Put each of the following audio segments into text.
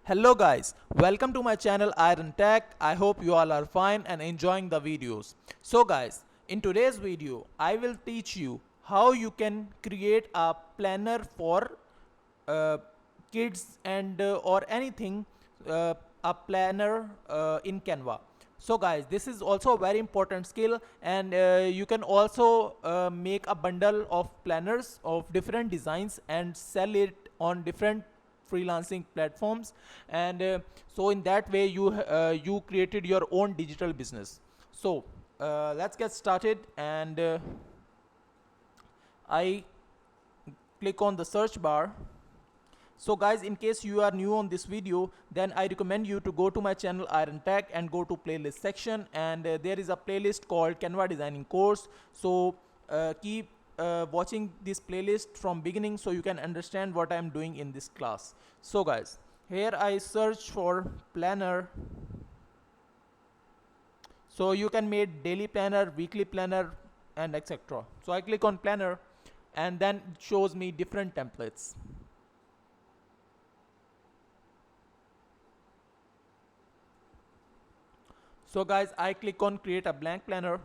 Hello guys, welcome to my channel Iron Tech. I hope you all are fine and enjoying the videos. So guys, in today's video, I will teach you how you can create a planner for uh, kids and or anything, a planner in Canva. So guys, this is also a very important skill, and you can also make a bundle of planners of different designs and sell it on different freelancing platforms. And so in that way you created your own digital business. So let's get started, and I click on the search bar. So guys, in case you are new on this video, then I recommend you to go to my channel Iron Tech and go to playlist section, and there is a playlist called Canva designing course. So keep watching this playlist from beginning so you can understand what I am doing in this class. So guys, here I search for planner. So you can make daily planner, weekly planner, and etc. So I click on planner, and then it shows me different templates. So guys, I click on create a blank planner.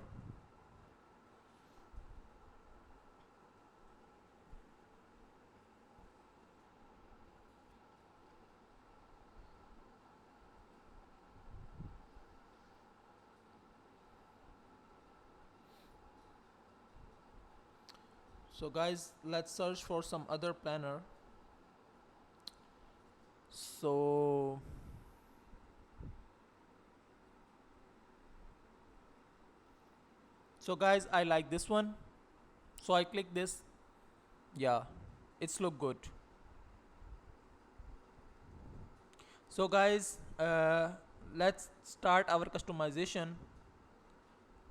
So guys, let's search for some other planner. So guys, I like this one. So I click this. Yeah, it's look good. So guys, let's start our customization.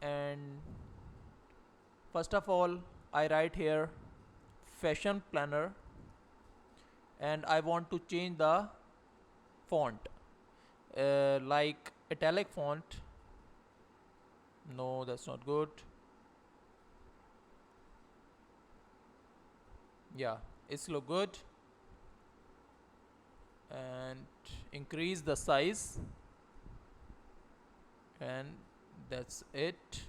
And first of all, I write here fashion planner, and I want to change the font, like italic font. No, that's not good. Yeah, it's look good. And increase the size, and that's it.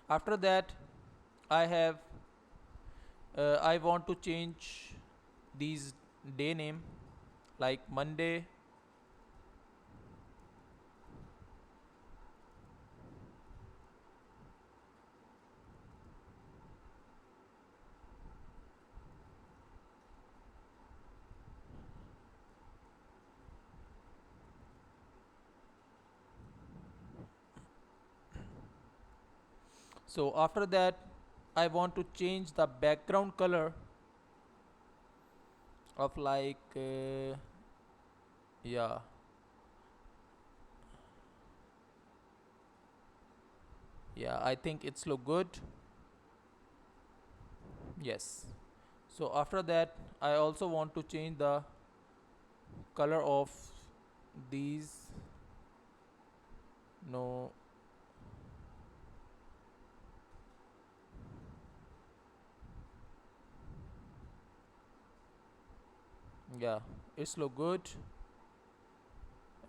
After that, I want to change these day name, like Monday. So after that, I want to change the background color of like yeah, I think it's look good. Yes. So after that, I also want to change the color of these. No. Yeah, it's look good.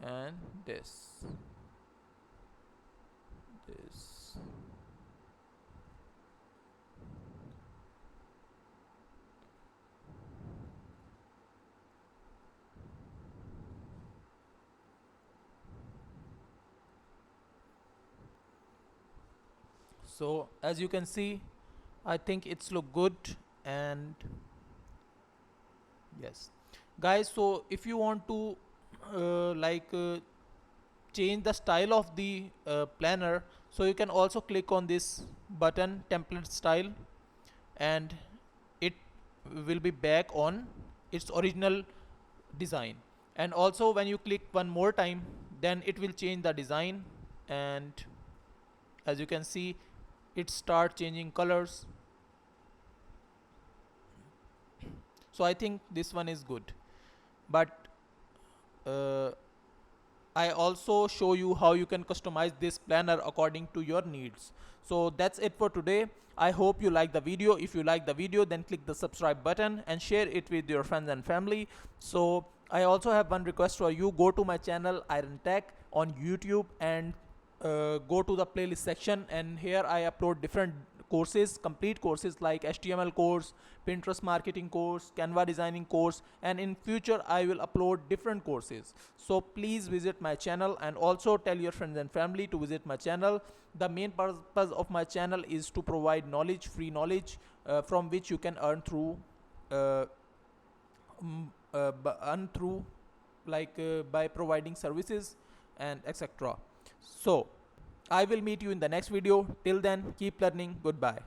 And this. So as you can see, I think it's look good. And yes guys, so if you want to change the style of the planner, so you can also click on this button template style, and it will be back on its original design. And also when you click one more time, then it will change the design, and as you can see, it start changing colors. So I think this one is good, but uh, I also show you how you can customize this planner according to your needs. So that's it for today. I hope you like the video. If you like the video, then click the subscribe button and share it with your friends and family. So I also have one request for you. Go to my channel Iron Tech on YouTube and go to the playlist section, and here I upload different courses, complete courses like HTML course, Pinterest marketing course, Canva designing course, and in future I will upload different courses. So please visit my channel, and also tell your friends and family to visit my channel. The main purpose of my channel is to provide knowledge, free knowledge, from which you can earn through uh, by providing services and etc. So I will meet you in the next video. Till then, keep learning. Goodbye.